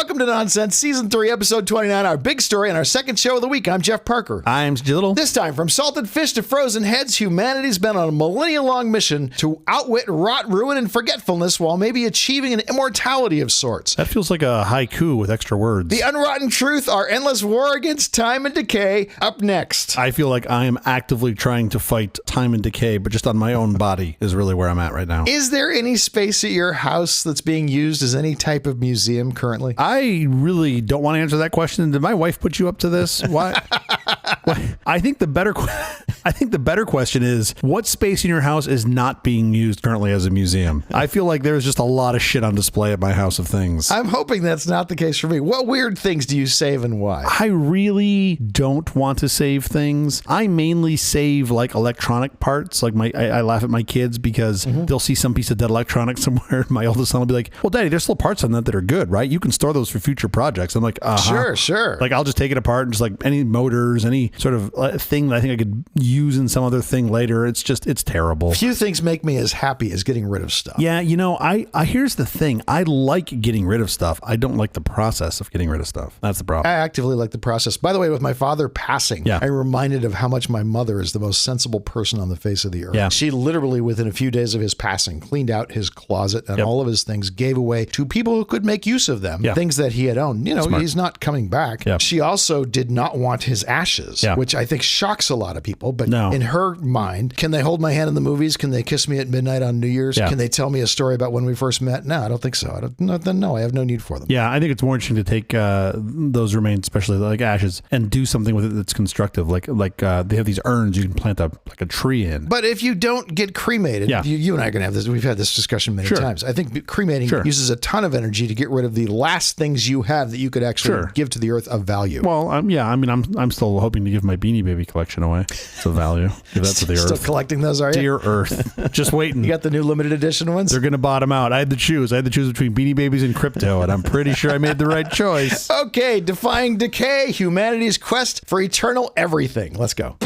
Welcome to Nonsense, Season 3, Episode 29, our big story and our second show of the week. I'm Jeff Parker. I'm Little. This time, from salted fish to frozen heads, humanity's been on a millennia-long mission to outwit rot, ruin, and forgetfulness while maybe achieving an immortality of sorts. That feels like a haiku with extra words. The unrotten truth, our endless war against time and decay, up next. I feel like I am actively trying to fight time and decay, but just on my own body is really where I'm at right now. Is there any space at your house that's being used as any type of museum currently? I really don't want to answer that question. Did my wife put you up to this? Why? I think the better question is, what space in your house is not being used currently as a museum? I feel like there's just a lot of shit on display at my house of things. I'm hoping that's not the case for me. What weird things do you save and why? I really don't want to save things. I mainly save like electronic parts. Like I laugh at my kids because they'll see some piece of dead electronics somewhere. My oldest son will be like, well, Daddy, there's still parts on that are good, right? You can store those for future projects. I'm like, Sure. Like I'll just take it apart and just like any motors, any sort of thing that I think I could use in some other thing later. It's terrible. Few things make me as happy as getting rid of stuff. Yeah, I here's the thing. I like getting rid of stuff. I don't like the process of getting rid of stuff. That's the problem. I actively like the process. By the way, with my father passing, I'm reminded of how much my mother is the most sensible person on the face of the earth. Yeah. She literally, within a few days of his passing, cleaned out his closet and all of his things, gave away to people who could make use of them, things that he had owned. You know, Smart. He's not coming back. Yeah. She also did not want his ashes, which I think shocks a lot of people. But in her mind, can they hold my hand in the movies? Can they kiss me at midnight on New Year's? Yeah. Can they tell me a story about when we first met? No, I don't think so. I have no need for them. Yeah, I think it's more interesting to take those remains, especially like ashes, and do something with it that's constructive. Like they have these urns you can plant a tree in. But if you don't get cremated, you and I are going to have this. We've had this discussion many times. I think cremating uses a ton of energy to get rid of the last things you have that you could actually give to the earth of value. Well, I'm still hoping to give my Beanie Baby collection away. It's a value. Give that to the earth. Still collecting those, are you? Dear Earth. Just waiting. You got the new limited edition ones? They're going to bottom out. I had to choose between Beanie Babies and crypto, and I'm pretty sure I made the right choice. Okay, Defying Decay, humanity's quest for eternal everything. Let's go.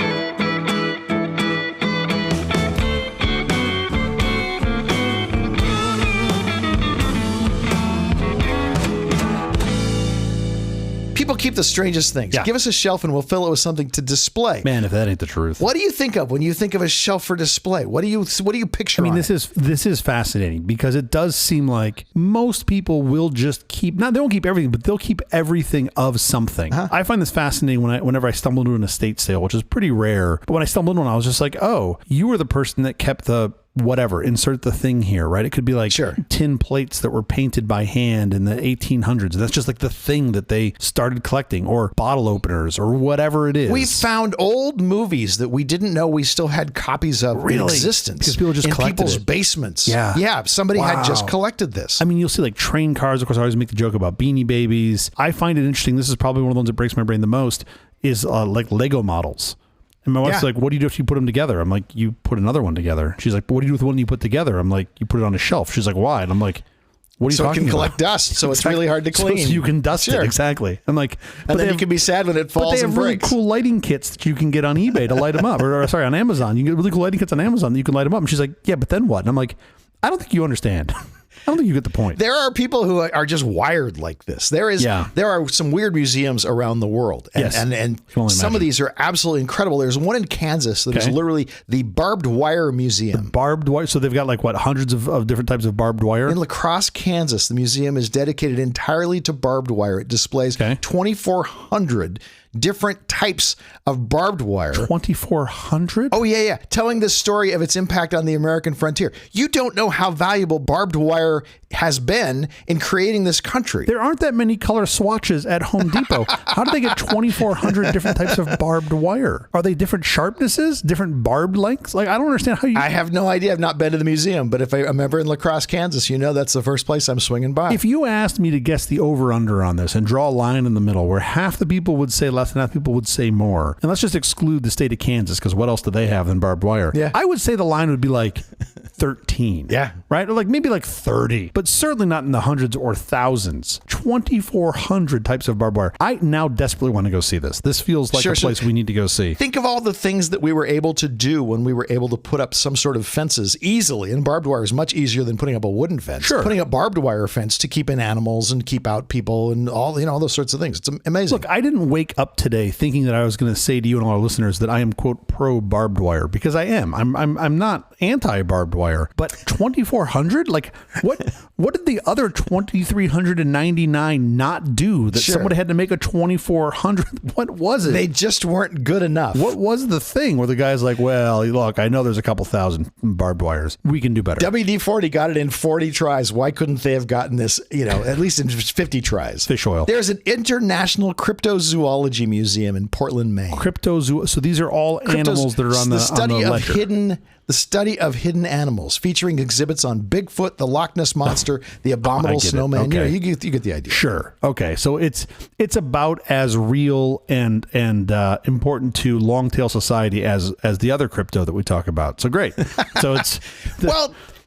People keep the strangest things. Give us a shelf and we'll fill it with something to display. Man, if that ain't the truth. What do you think of when you think of a shelf for display? What do you picture? I mean, this is fascinating because it does seem like most people will just keep, they won't keep everything, but they'll keep everything of something. I find this fascinating whenever I stumble into an estate sale, which is pretty rare. But when I stumbled into one, I was just like, oh, you were the person that kept the whatever, insert the thing here, right? It could be like tin plates that were painted by hand in the 1800s. That's just like the thing that they started collecting, or bottle openers, or whatever it is. We found old movies that we didn't know we still had copies of in existence. Because people just collected people's basements. Yeah. Somebody had just collected this. I mean, you'll see like train cars. Of course, I always make the joke about Beanie Babies. I find it interesting. This is probably one of the ones that breaks my brain the most, is like Lego models. And my wife's like, what do you do if you put them together? I'm like, you put another one together. She's like, but what do you do with the one you put together? I'm like, you put it on a shelf. She's like, why? And I'm like, what are you talking about? So it can collect dust, so it's really hard to clean. So you can dust it, exactly. I'm like, and then you can be sad when it falls and breaks. But they have really cool lighting kits that you can get on eBay to light them up. or sorry, on Amazon. You can get really cool lighting kits on Amazon that you can light them up. And she's like, yeah, but then what? And I'm like, I don't think you understand. I don't think you get the point. There are people who are just wired like this. There are some weird museums around the world. And, and some of these are absolutely incredible. There's one in Kansas that is literally the Barbed Wire Museum. The barbed wire. So they've got like hundreds of different types of barbed wire? In La Crosse, Kansas, the museum is dedicated entirely to barbed wire. It displays 2,400 different types of barbed wire. 2,400? Oh, yeah. Telling the story of its impact on the American frontier. You don't know how valuable barbed wire has been in creating this country. There aren't that many color swatches at Home Depot. How do they get 2,400 different types of barbed wire? Are they different sharpnesses, different barbed lengths? Like, I don't understand how you... I have no idea. I've not been to the museum, but if I'm ever in La Crosse, Kansas, that's the first place I'm swinging by. If you asked me to guess the over-under on this and draw a line in the middle where half the people would say less and half the people would say more, and let's just exclude the state of Kansas, because what else do they have than barbed wire? Yeah. I would say the line would be like 13. Yeah. Right? Or like maybe like 30, but certainly not in the hundreds or thousands. 2,400 types of barbed wire. I now desperately want to go see this. This feels like a place we need to go see. Think of all the things that we were able to do when we were able to put up some sort of fences easily. And barbed wire is much easier than putting up a wooden fence. Sure. Putting up barbed wire fence to keep in animals and keep out people and all, all those sorts of things. It's amazing. Look, I didn't wake up today thinking that I was going to say to you and all our listeners that I am, quote, pro barbed wire, because I am. I'm not anti barbed wire, but 2,400? Like what did the other 2,399 not do that somebody had to make a 2,400? What was it? They just weren't good enough. What was the thing where the guy's like, well, look, I know there's a couple thousand barbed wires. We can do better. WD-40 got it in 40 tries. Why couldn't they have gotten this, at least in 50 tries? Fish oil. There's an international cryptozoology museum in Portland, Maine. So these are all animals that are on the study on the of hidden. The study of hidden animals, featuring exhibits on Bigfoot, the Loch Ness Monster, the Abominable Snowman. Okay. You get the idea. Sure. Okay. So it's about as real and important to long tail society as the other crypto that we talk about. So great. So it's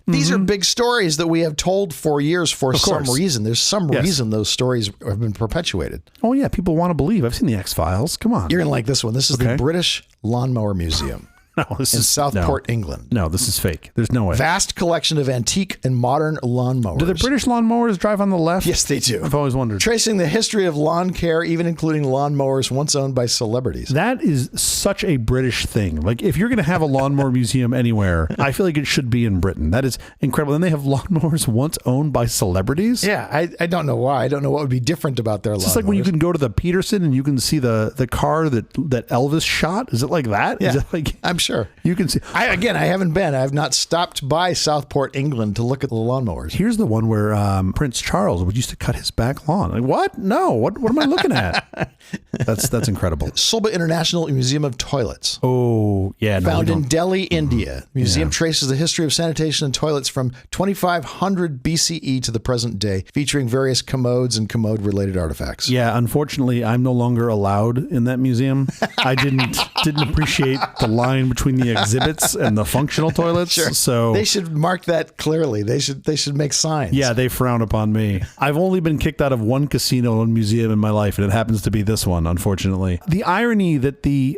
these are big stories that we have told for years for some reason. There's some reason those stories have been perpetuated. Oh yeah, people want to believe. I've seen the X-Files. Come on. You're gonna like this one. This is the British Lawnmower Museum. No, this in is Southport, England. No, this is fake. There's no way. Vast collection of antique and modern lawnmowers. Do the British lawnmowers drive on the left? Yes, they do. I've always wondered. Tracing the history of lawn care, even including lawnmowers once owned by celebrities. That is such a British thing. Like, if you're going to have a lawnmower museum anywhere, I feel like it should be in Britain. That is incredible. And they have lawnmowers once owned by celebrities? Yeah, I don't know why. I don't know what would be different about their lawnmowers. It's like when you can go to the Peterson and you can see the car that Elvis shot. Is it like that? Yeah, is it like, I'm sure. You can see. I haven't been. I have not stopped by Southport, England to look at the lawnmowers. Here's the one where Prince Charles used to cut his back lawn. Like, what? No. What am I looking at? That's incredible. Sulba International Museum of Toilets. Oh, yeah. Found in Delhi, India. Museum traces the history of sanitation and toilets from 2500 BCE to the present day, featuring various commodes and commode-related artifacts. Yeah, unfortunately, I'm no longer allowed in that museum. I didn't appreciate the line between the exhibits and the functional toilets. Sure. So they should mark that clearly. They should make signs. Yeah, they frown upon me. I've only been kicked out of one casino and museum in my life, and it happens to be this one, unfortunately. The irony that the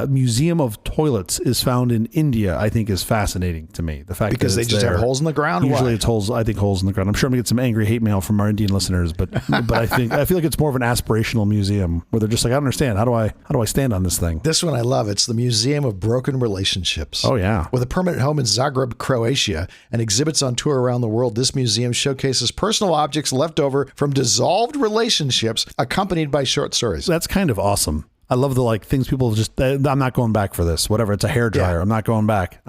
Museum of Toilets is found in India, I think, is fascinating to me. The fact because that they just have holes in the ground. Usually, it's holes. I think holes in the ground. I'm sure I'm gonna get some angry hate mail from our Indian listeners, but I feel like it's more of an aspirational museum where they're just like, I don't understand. How do I stand on this thing? This one I love. It's the Museum of Broken Relationships. Oh, yeah. With a permanent home in Zagreb, Croatia, and exhibits on tour around the world, this museum showcases personal objects left over from dissolved relationships accompanied by short stories. That's kind of awesome. I love the things people just, I'm not going back for this. Whatever. It's a hairdryer. Yeah. I'm not going back.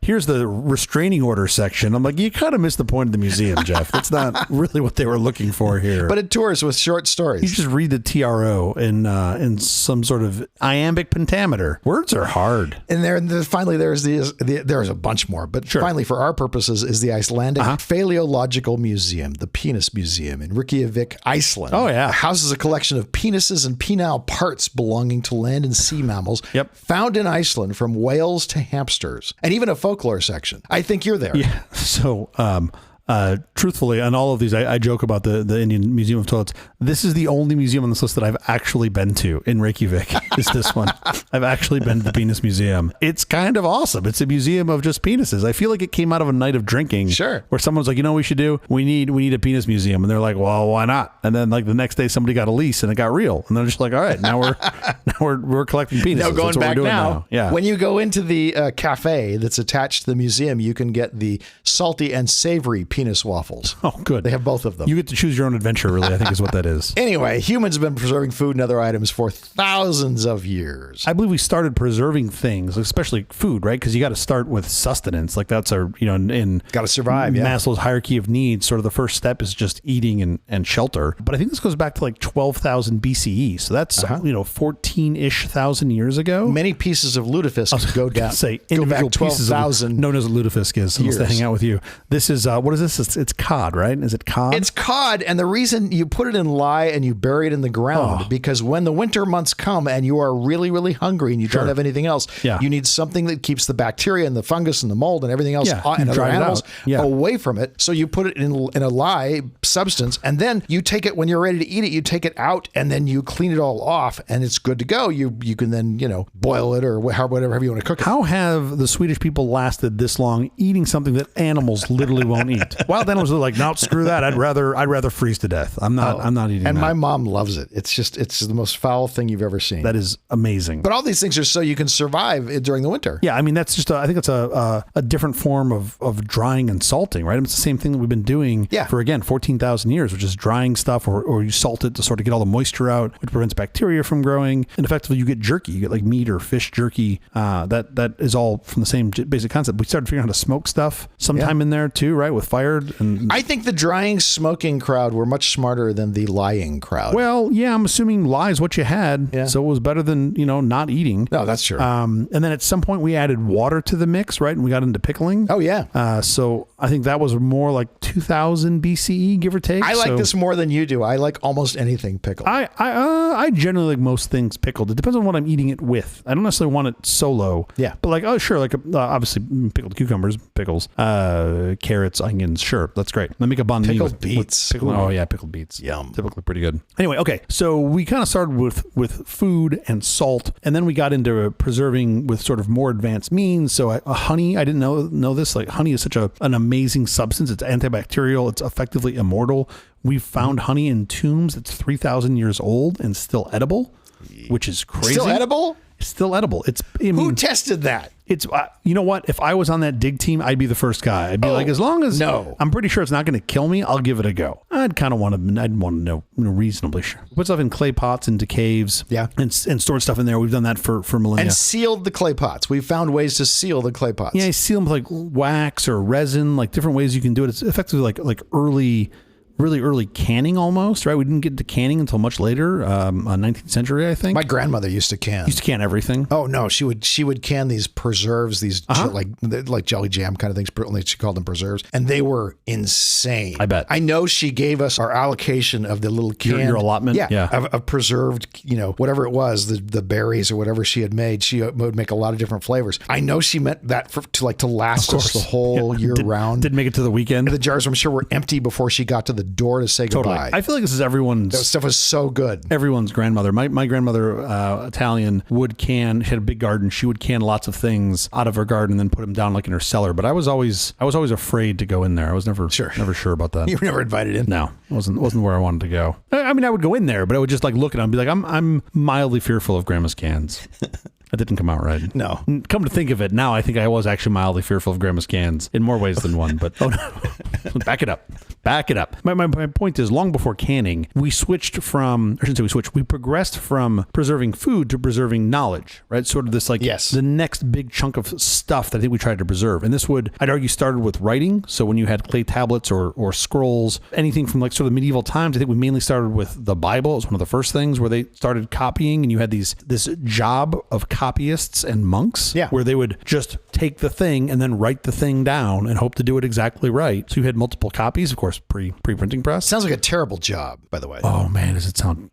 Here's the restraining order section. I'm like, you kind of missed the point of the museum, Jeff. That's not really what they were looking for here. But it tours with short stories. You just read the TRO in some sort of iambic pentameter. Words are hard. And finally, there's a bunch more. But finally, for our purposes, is the Icelandic Phaleological Museum, the Penis Museum in Reykjavik, Iceland. Oh, yeah. It houses a collection of penises and penile parts belonging to land and sea mammals found in Iceland, from whales to hamsters, and even a folklore section. I think you're there. Yeah. So, truthfully, on all of these, I joke about the Indian Museum of Toilets. This is the only museum on this list that I've actually been to in Reykjavik. Is this one? I've actually been to the Penis Museum. It's kind of awesome. It's a museum of just penises. I feel like it came out of a night of drinking. Sure. Where someone's like, you know what we should do? We need a penis museum. And they're like, well, why not? And then the next day somebody got a lease and it got real. And they're just like, all right, now we're collecting penises. No, going back now. Yeah. When you go into the cafe that's attached to the museum, you can get the salty and savory penis waffles. Oh, good. They have both of them. You get to choose your own adventure, really, I think is what that is. Anyway, humans have been preserving food and other items for thousands of years. I believe we started preserving things, especially food, right? Because you got to start with sustenance. Like that's our, in got to survive. Maslow's hierarchy of needs. Sort of the first step is just eating and shelter. But I think this goes back to 12,000 BCE. So that's 14-ish thousand years ago. Many pieces of lutefisk go back 12,000 known as lutefisk is unless they hang out with you. This is what is this? It's cod, right? Is it cod? It's cod, and the reason you put it in lye and you bury it in the ground because when the winter months come and you are really, really hungry and you don't have anything else, you need something that keeps the bacteria and the fungus and the mold and everything else and other animals away from it. So you put it in a lye substance, and then you take it when you're ready to eat it. You take it out and then you clean it all off, and it's good to go. You can then boil it or whatever you want to cook it. How have the Swedish people lasted this long eating something that animals literally won't eat? Wild animals are like, nope, screw that. I'd rather freeze to death. I'm not eating and that. My mom loves it. It's the most foul thing you've ever seen. That is amazing. But all these things are so you can survive during the winter. Yeah, I mean, that's just I think it's a different form of drying and salting, right? It's the same thing that we've been doing for, again, 14,000 years, which is drying stuff or you salt it to sort of get all the moisture out, which prevents bacteria from growing. And effectively, you get jerky. You get like meat or fish jerky. That is all from the same basic concept. We started figuring out how to smoke stuff sometime in there too, right? With fire. And I think the drying, smoking crowd were much smarter than the lying crowd. Well, yeah, I'm assuming lye is what you had. Yeah. So it was better than, not eating. No, that's true. And then at some point we added water to the mix, right? And we got into pickling. Oh, yeah. So I think that was more like 2000 BCE, give or take. I like this more than you do. I like almost anything pickled. I generally like most things pickled. It depends on what I'm eating it with. I don't necessarily want it solo. Yeah. But like, obviously pickled cucumbers, pickles, carrots, onions. Sure. That's great. Let me make a banh mi with beets. Pickled beets. Yum. Typically pretty good. Anyway, okay. So we kind of started with food and salt, and then we got into preserving with sort of more advanced means. So honey, I didn't know this. Like honey is such an amazing substance. It's antibacterial. It's effectively immortal. We've found honey in tombs that's 3,000 years old and still edible, which is crazy. Still edible? Still edible. Who tested that? It's you know what? If I was on that dig team, I'd be the first guy. I'd be like, as long as I'm pretty sure it's not going to kill me, I'll give it a go. I'd want to know reasonably sure. Put stuff in clay pots into caves, and stored stuff in there. We've done that for millennia. And sealed the clay pots. We've found ways to seal the clay pots. Yeah, you seal them with like wax or resin, like different ways you can do it. It's effectively like really early canning almost, right? We didn't get to canning until much later, 19th century, I think. My grandmother used to can. Used to can everything. Oh no, she would can these preserves, these like jelly jam kind of things. She called them preserves, and they were insane. I bet. I know she gave us our allocation of the little can, your allotment, of preserved, whatever it was, the berries or whatever she had made. She would make a lot of different flavors. I know she meant that to last us the whole year round. Didn't make it to the weekend. The jars, I'm sure, were empty before she got to the door to say goodbye. I feel like this is everyone's. That stuff was so good. Everyone's grandmother. My grandmother, Italian, would can. She had a big garden. She would can lots of things out of her garden and then put them down like in her cellar. But I was always afraid to go in there. I was never sure about that. You were never invited in. No, wasn't where I wanted to go. I mean, I would go in there, but I would just like look at them and be like, I'm mildly fearful of Grandma's cans. That didn't come out right. No. Come to think of it, now I think I was actually mildly fearful of Grandma's cans in more ways than one. But back it up. My point is, long before canning, we progressed from preserving food to preserving knowledge, right? Sort of this the next big chunk of stuff that I think we tried to preserve. And this I'd argue, started with writing. So when you had clay tablets or scrolls, anything from like sort of medieval times, I think we mainly started with the Bible. It was one of the first things where they started copying, and you had this job of copyists and monks, where they would just take the thing and then write the thing down and hope to do it exactly right. So you had multiple copies, of course, pre-printing press. Sounds like a terrible job, by the way. Oh man, does it sound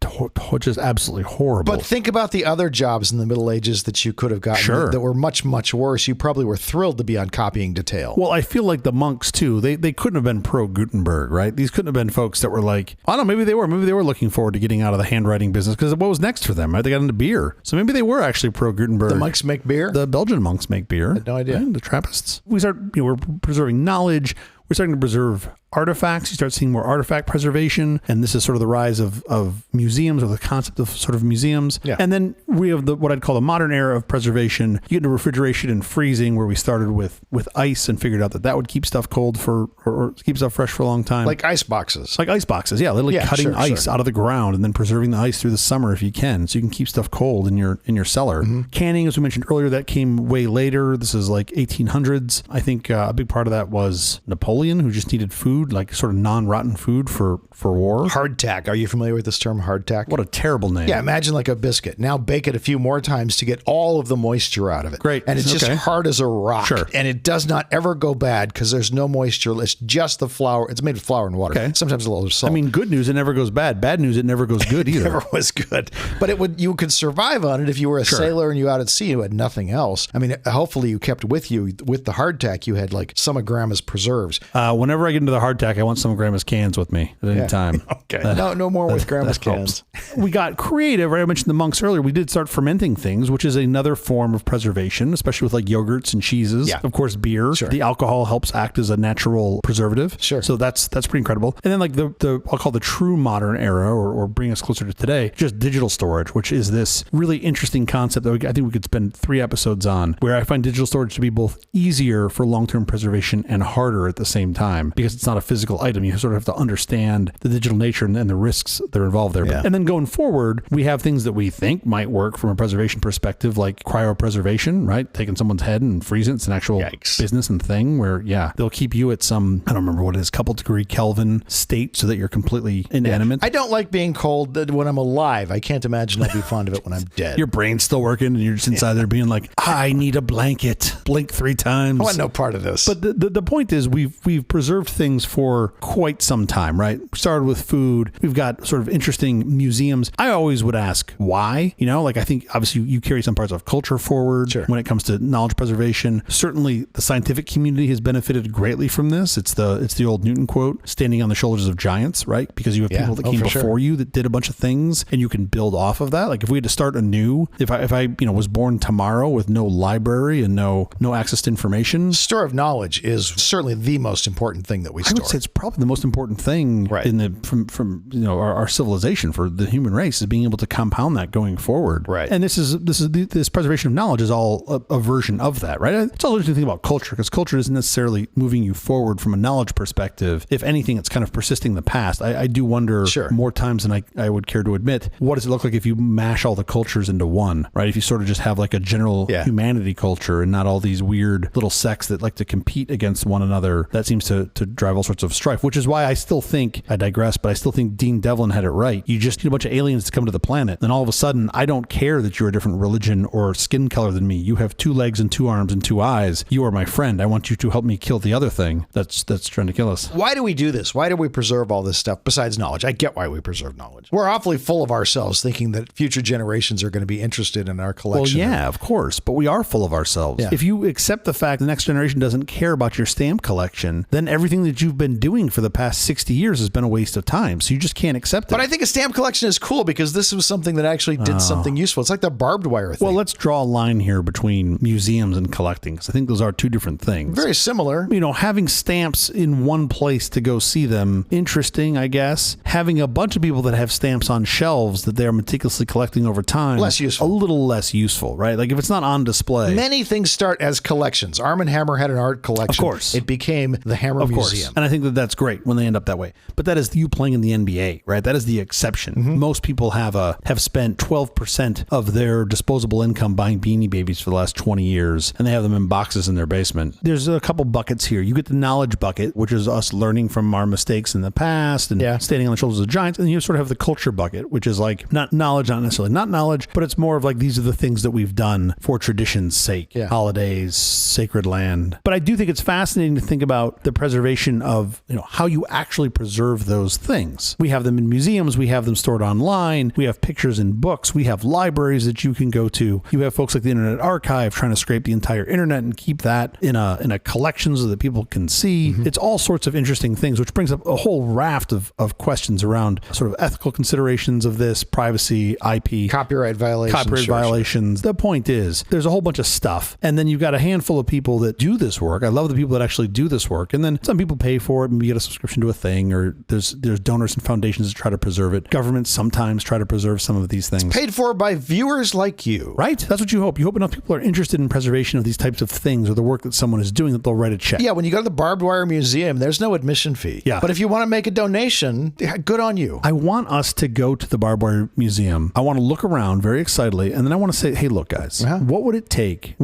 just absolutely horrible? But think about the other jobs in the Middle Ages that you could have gotten that were much, much worse. You probably were thrilled to be on copying detail. Well, I feel like the monks too, they couldn't have been pro Gutenberg, right? These couldn't have been folks that were like, I don't know, maybe they were looking forward to getting out of the handwriting business, because what was next for them, right? They got into beer. So maybe they were actually pro Gutenberg. The monks make beer? The Belgian monks make beer. I had no idea. Right? The Trappists. We're preserving knowledge. We're starting to preserve artifacts. You start seeing more artifact preservation, and this is sort of the rise of museums, or the concept of sort of museums. Yeah. And then we have what I'd call the modern era of preservation. You get into refrigeration and freezing, where we started with ice and figured out that would keep stuff cold or keep stuff fresh for a long time. Like ice boxes. Yeah, literally cutting ice out of the ground and then preserving the ice through the summer if you can, so you can keep stuff cold in your cellar. Mm-hmm. Canning, as we mentioned earlier, that came way later. This is like 1800s. I think a big part of that was Napoleon, who just needed food. food, like sort of non-rotten food for war. Hardtack. Are you familiar with this term, hardtack? What a terrible name. Yeah, imagine like a biscuit. Now bake it a few more times to get all of the moisture out of it. Great. And it's just hard as a rock. Sure. And it does not ever go bad because there's no moisture. It's just the flour. It's made with flour and water. Okay. Sometimes a little salt. I mean, good news, it never goes bad. Bad news, it never goes good either. Never was good. But you could survive on it if you were a sailor and you out at sea and you had nothing else. I mean, hopefully you kept with the hardtack, you had like some of Grandma's preserves. Whenever I get into the hardtack, I want some of Grandma's cans with me at any time. Okay. No more with Grandma's cans. We got creative, right? I mentioned the monks earlier. We did start fermenting things, which is another form of preservation, especially with like yogurts and cheeses. Yeah. Of course, beer. Sure. The alcohol helps act as a natural preservative. Sure. So that's pretty incredible. And then like the I'll call the true modern era or bring us closer to today, just digital storage, which is this really interesting concept that I think we could spend 3 episodes on, where I find digital storage to be both easier for long-term preservation and harder at the same time because it's not a physical item. You sort of have to understand the digital nature and the risks that are involved there. Yeah. And then going forward, we have things that we think might work from a preservation perspective, like cryopreservation, right? Taking someone's head and freezing it. It's an actual business and thing where, they'll keep you at some, I don't remember what it is, couple degree Kelvin state so that you're completely inanimate. I don't like being cold when I'm alive. I can't imagine I'd be fond of it when I'm dead. Your brain's still working and you're just inside there being like, I need a blanket. Blink 3 times. I want no part of this. But the point is we've preserved things for quite some time, right? We started with food. We've got sort of interesting museums. I always would ask why, like I think obviously you carry some parts of culture forward when it comes to knowledge preservation. Certainly the scientific community has benefited greatly from this. It's the old Newton quote, standing on the shoulders of giants, right? Because you have people that came before you that did a bunch of things and you can build off of that. Like if we had to start anew, if I was born tomorrow with no library and no access to information. Store of knowledge is certainly the most important thing that we store. I would say it's probably the most important thing from our civilization for the human race is being able to compound that going forward. Right. And this preservation of knowledge is all a version of that, right? It's all interesting thing about culture because culture isn't necessarily moving you forward from a knowledge perspective. If anything, it's kind of persisting the past. I do wonder more times than I would care to admit, what does it look like if you mash all the cultures into one, right? If you sort of just have like a general humanity culture and not all these weird little sects that like to compete against one another, that seems to drive all sorts of strife, which is why I still think, I digress, but I still think Dean Devlin had it right. You just need a bunch of aliens to come to the planet. Then all of a sudden, I don't care that you're a different religion or skin color than me. You have 2 legs and 2 arms and 2 eyes. You are my friend. I want you to help me kill the other thing that's trying to kill us. Why do we do this? Why do we preserve all this stuff besides knowledge? I get why we preserve knowledge. We're awfully full of ourselves thinking that future generations are going to be interested in our collection. Well, yeah, of course, but we are full of ourselves. Yeah. If you accept the fact the next generation doesn't care about your stamp collection, then everything that you've been doing for the past 60 years has been a waste of time. So you just can't accept it. But I think a stamp collection is cool because this was something that actually did something useful. It's like the barbed wire thing. Well, let's draw a line here between museums and collecting because I think those are 2 different things. Very similar. Having stamps in one place to go see them, interesting, I guess. Having a bunch of people that have stamps on shelves that they're meticulously collecting over time, less useful. A little less useful, right? Like if it's not on display. Many things start as collections. Arm & Hammer had an art collection. Of course. It became the Hammer Museum. And I think that's great when they end up that way. But that is you playing in the NBA, right? That is the exception. Mm-hmm. Most people have spent 12% of their disposable income buying Beanie Babies for the last 20 years, and they have them in boxes in their basement. There's a couple buckets here. You get the knowledge bucket, which is us learning from our mistakes in the past and standing on the shoulders of giants. And you sort of have the culture bucket, which is like not knowledge, not necessarily not knowledge, but it's more of like these are the things that we've done for tradition's sake. Yeah. Holidays, sacred land. But I do think it's fascinating to think about the preservation of, how you actually preserve those things. We have them in museums. We have them stored online. We have pictures in books. We have libraries that you can go to. You have folks like the Internet Archive trying to scrape the entire internet and keep that in a collection so that people can see. Mm-hmm. It's all sorts of interesting things, which brings up a whole raft of questions around sort of ethical considerations of this, privacy, IP, copyright violations. The point is, there's a whole bunch of stuff. And then you've got a handful of people that do this work. I love the people that actually do this work. And then some people pay for it and you get a subscription to a thing, or there's donors and foundations that try to preserve it. Governments sometimes try to preserve some of these things. It's paid for by viewers like you. Right? That's what you hope. You hope enough people are interested in preservation of these types of things or the work that someone is doing that they'll write a check. Yeah, when you go to the Barbed Wire Museum, there's no admission fee. Yeah. But if you want to make a donation, good on you. I want us to go to the Barbed Wire Museum. I want to look around very excitedly, and then I want to say, hey, look, guys, what would it take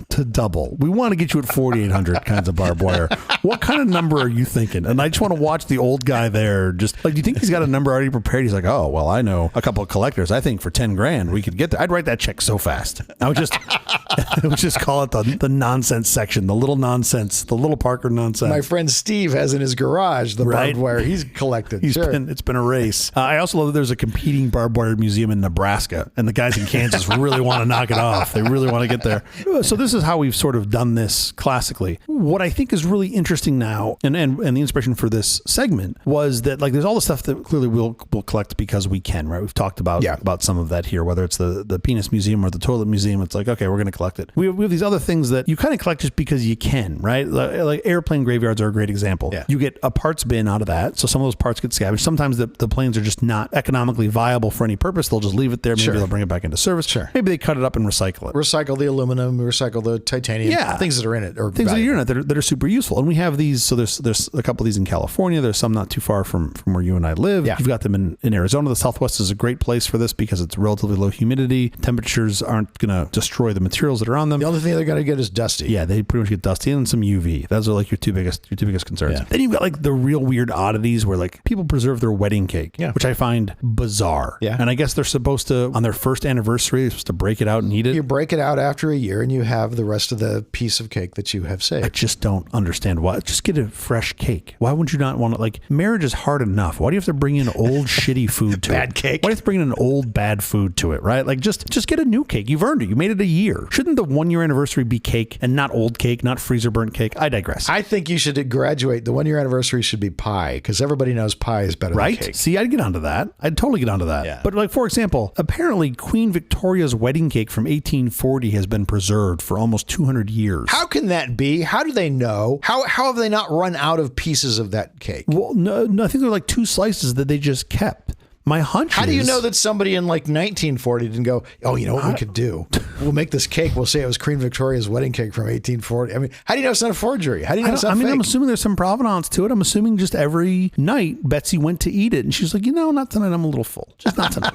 to double? We want to get you at 4,800 kinds of barbed wire. What kind kind of number are you thinking? And I just want to watch the old guy there. Just like, do you think he's got a number already prepared? He's like, oh, well, I know a couple of collectors. I think for 10 grand we could get there. I'd write that check so fast. I would just call it the nonsense section, the little nonsense, the little Parker nonsense. My friend Steve has in his garage the barbed wire he's collected. It's been a race. I also love that there's a competing barbed wire museum in Nebraska, and the guys in Kansas really want to knock it off. They really want to get there. So this is how we've sort of done this classically. What I think is really interesting now, and the inspiration for this segment was that like there's all the stuff that clearly we'll collect because we can, right? We've talked about some of that here, whether it's the penis museum or the toilet museum. It's like, okay, we're going to collect it. We have these other things that you kind of collect just because you can, right? Like airplane graveyards are a great example. Yeah. You get a parts bin out of that. So some of those parts get scavenged. Sometimes the planes are just not economically viable for any purpose. They'll just leave it there. Maybe they'll bring it back into service. Sure. Maybe they cut it up and recycle it. Recycle the aluminum, recycle the titanium. Yeah. Things that are in it. Or things that are in it that are super useful. And we have these. So there's a couple of these in California. There's some not too far from where you and I live. Yeah. You've got them in Arizona. The Southwest is a great place for this because it's relatively low humidity. Temperatures aren't going to destroy the materials that are on them. The only thing they're going to get is dusty. Yeah, they pretty much get dusty and some UV. Those are like your two biggest concerns. Yeah. Then you've got like the real weird oddities where like people preserve their wedding cake, which I find bizarre. Yeah. And I guess they're supposed to, on their first anniversary, they're supposed to break it out and eat it. You break it out after a year and you have the rest of the piece of cake that you have saved. I just don't understand why. Just get a fresh cake. Why would you not want to, like, marriage is hard enough. Why do you have to bring in old shitty food to bad cake? Why do you have to bring in an old bad food to it, right? Like just get a new cake. You've earned it. You made it a year. Shouldn't the 1 year anniversary be cake and not old cake, not freezer burnt cake? I digress. I think you should graduate. The 1 year anniversary should be pie because everybody knows pie is better than cake. See, I'd get onto that. I'd totally get onto that. Yeah. But like, for example, apparently Queen Victoria's wedding cake from 1840 has been preserved for almost 200 years. How can that be? How do they know? How have they not run out of pieces of that cake? Well, no, I think they're like 2 slices that they just kept. My hunch How do you know that somebody in like 1940 didn't go, oh, you know what we could do? We'll make this cake. We'll say it was Queen Victoria's wedding cake from 1840. I mean, how do you know it's not a forgery? How do you know it's not fake? I'm assuming there's some provenance to it. I'm assuming just every night Betsy went to eat it and she's like, not tonight. I'm a little full. Just not tonight.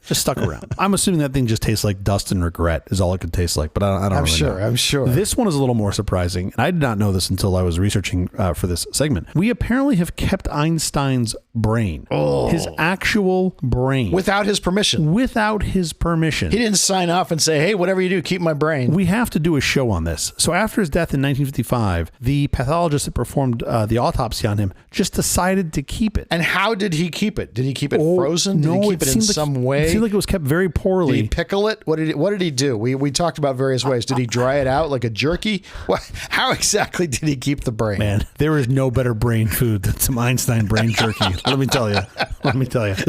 Just stuck around. I'm assuming that thing just tastes like dust and regret is all it could taste like, but I don't really know. I'm sure. This one is a little more surprising. And I did not know this until I was researching for this segment. We apparently have kept Einstein's brain. His actual brain. Without his permission. He didn't sign off and say, hey, whatever you do, keep my brain. We have to do a show on this. So after his death in 1955, the pathologist that performed the autopsy on him just decided to keep it. And how did he keep it? Did he keep it frozen? Did he keep it in some way? It seemed like it was kept very poorly. Did he pickle it? What did he do? We talked about various ways. Did he dry it out like a jerky? How exactly did he keep the brain? Man, there is no better brain food than some Einstein brain jerky. Let me tell you.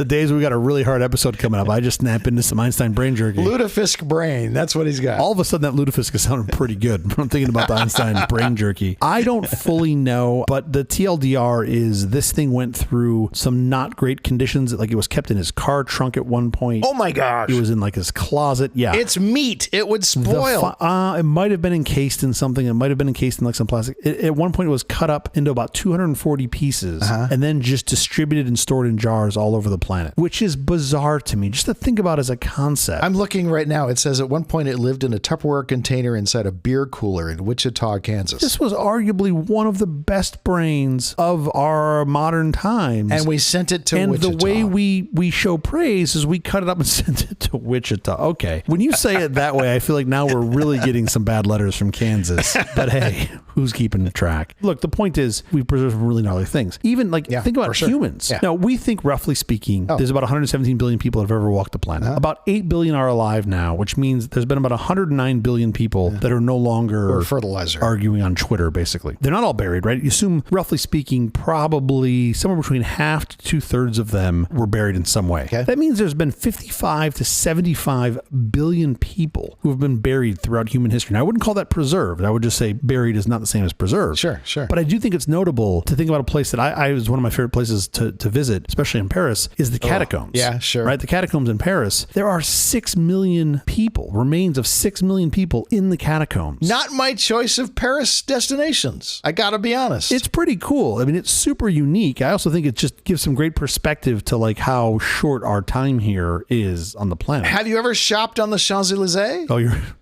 The days we got a really hard episode coming up, I just snap into some Einstein brain jerky. Lutefisk brain. That's what he's got. All of a sudden, that lutefisk is sounding pretty good. I'm thinking about the Einstein brain jerky. I don't fully know, but the TLDR is this thing went through some not great conditions. Like it was kept in his car trunk at one point. Oh my gosh. It was in like his closet. Yeah. It's meat. It would spoil. It might have been encased in something. It might have been encased in like some plastic. At one point, it was cut up into about 240 pieces and then just distributed and stored in jars all over the planet, which is bizarre to me just to think about as a concept. I'm looking right now. It says at one point it lived in a Tupperware container inside a beer cooler in Wichita, Kansas. This was arguably one of the best brains of our modern times. And we sent it to Wichita. And the way we show praise is we cut it up and sent it to Wichita. Okay. When you say it that way, I feel like now we're really getting some bad letters from Kansas. But hey, who's keeping track? Look, the point is we preserve some really gnarly things. Even like think about humans. Yeah. Now, we think roughly speaking, there's about 117 billion people that have ever walked the planet. About 8 billion are alive now, which means there's been about 109 billion people that are no longer fertilizer arguing on Twitter, basically. They're not all buried, right? You assume, roughly speaking, probably somewhere between half to 2/3 of them were buried in some way. Okay. That means there's been 55 to 75 billion people who have been buried throughout human history. Now, I wouldn't call that preserved. I would just say buried is not the same as preserved. Sure. But I do think it's notable to think about a place that I was one of my favorite places to visit, especially in Paris, is the Catacombs. Yeah, sure. Right? The Catacombs in Paris. There are 6 million people, remains of 6 million people in the Catacombs. Not my choice of Paris destinations. I gotta be honest. It's pretty cool. I mean, it's super unique. I also think it just gives some great perspective to like how short our time here there is on the planet. Have you ever shopped on the Champs-Élysées? Oh,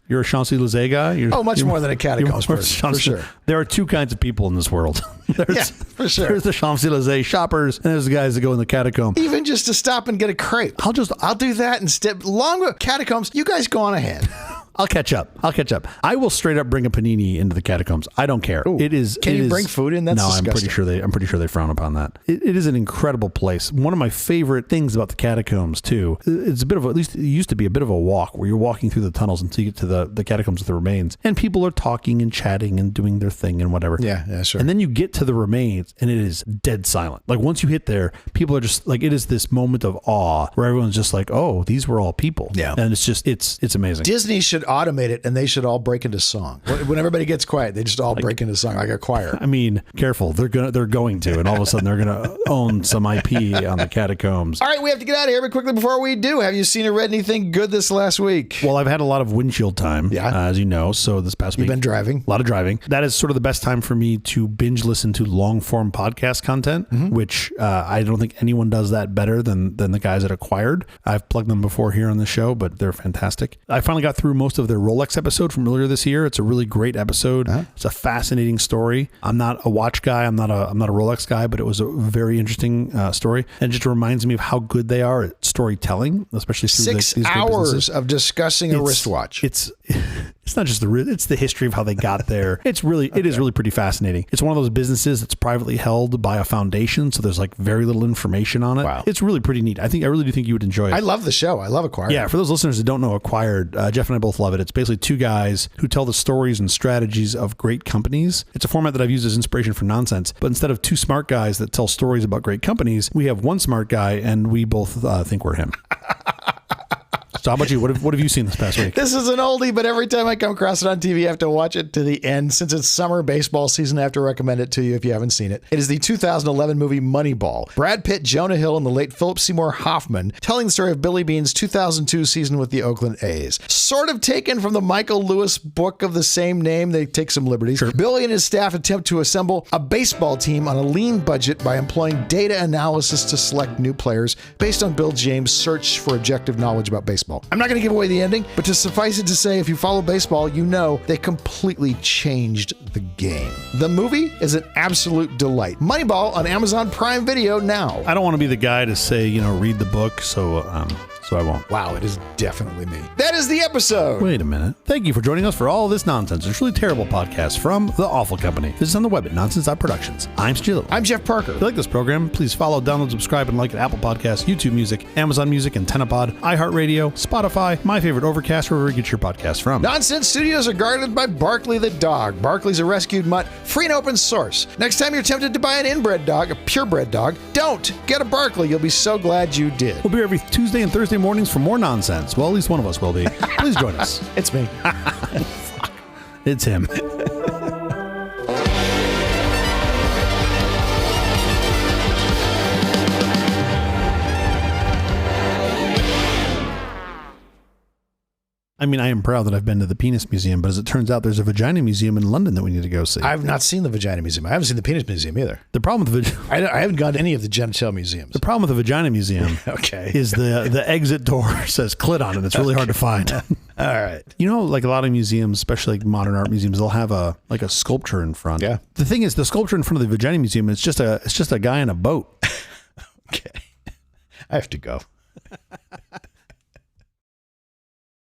you're a Champs-Élysées guy? Much more than a Catacombs person, for sure. There are two kinds of people in this world. For sure. There's the Champs-Élysées shoppers, and there's the guys that go in the Catacombs. Even just to stop and get a crepe. I'll do that instead. Long with Catacombs, you guys go on ahead. I'll catch up. I will straight up bring a panini into the Catacombs. I don't care. Ooh, Can you bring food in? That's disgusting. I'm pretty sure they frown upon that. It is an incredible place. One of my favorite things about the Catacombs too. It's a bit of at least it used to be a bit of a walk where you're walking through the tunnels until you get to the Catacombs with the remains, and people are talking and chatting and doing their thing and whatever. Yeah, sure. And then you get to the remains, and it is dead silent. Like once you hit there, people are just like, it is this moment of awe where everyone's just like, oh, these were all people. Yeah, and it's just it's amazing. Disney should automate it, and they should all break into song. When everybody gets quiet, they just all break into song like a choir. I mean, careful. They're going to, and all of a sudden they're going to own some IP on the Catacombs. All right, we have to get out of here, but quickly before we do, have you seen or read anything good this last week? Well, I've had a lot of windshield time, as you know. So this past week, you've been driving. A lot of driving. That is sort of the best time for me to binge listen to long form podcast content, which I don't think anyone does that better than the guys at Acquired. I've plugged them before here on the show, but they're fantastic. I finally got through most of their Rolex episode from earlier this year. It's a really great episode. It's a fascinating story. I'm not a watch guy. I'm not a Rolex guy, but it was a very interesting story, and just reminds me of how good they are at storytelling, especially through 6 hours of discussing a wristwatch. It's not just it's the history of how they got there. It is really pretty fascinating. It's one of those businesses that's privately held by a foundation, so there's like very little information on it. Wow. It's really pretty neat. I really do think you would enjoy it. I love the show. I love Acquired. Yeah, for those listeners that don't know Acquired, Jeff and I both love it. It's basically two guys who tell the stories and strategies of great companies. It's a format that I've used as inspiration for Nonsense, but instead of two smart guys that tell stories about great companies, we have one smart guy, and we both think we're him. So how about you? What have you seen this past week? This is an oldie, but every time I come across it on TV, I have to watch it to the end. Since it's summer baseball season, I have to recommend it to you if you haven't seen it. It is the 2011 movie Moneyball. Brad Pitt, Jonah Hill, and the late Philip Seymour Hoffman telling the story of Billy Beane's 2002 season with the Oakland A's. Sort of taken from the Michael Lewis book of the same name. They take some liberties. Sure. Billy and his staff attempt to assemble a baseball team on a lean budget by employing data analysis to select new players based on Bill James' search for objective knowledge about baseball. I'm not going to give away the ending, but to suffice it to say, if you follow baseball, you know they completely changed the game. The movie is an absolute delight. Moneyball on Amazon Prime Video now. I don't want to be the guy to say, read the book, so I won't. Wow, it is definitely me. That is the episode. Wait a minute. Thank you for joining us for all this nonsense. It's really terrible podcast from The Awful Company. This is on the web at nonsense.productions. I'm Stu. I'm Jeff Parker. If you like this program, please follow, download, subscribe, and like at Apple Podcasts, YouTube Music, Amazon Music, AntennaPod, iHeartRadio, Spotify, my favorite Overcast, wherever you get your podcast from. Nonsense Studios are guarded by Barkley the dog. Barkley's a rescued mutt, free and open source. Next time you're tempted to buy an inbred dog, a purebred dog, don't. Get a Barkley. You'll be so glad you did. We'll be here every Tuesday and Thursday mornings for more nonsense. Well, at least one of us will be. Please join us. It's me. It's him. I mean, I am proud that I've been to the Penis Museum, but as it turns out, there's a Vagina Museum in London that we need to go see. I've not seen the Vagina Museum. I haven't seen the Penis Museum either. The problem with the I haven't gone to any of the genital museums. The problem with the Vagina Museum is the exit door says clit on it. It's really hard to find. All right. Like a lot of museums, especially like modern art museums, they'll have a sculpture in front. Yeah. The thing is, the sculpture in front of the Vagina Museum is just a guy in a boat. Okay. I have to go.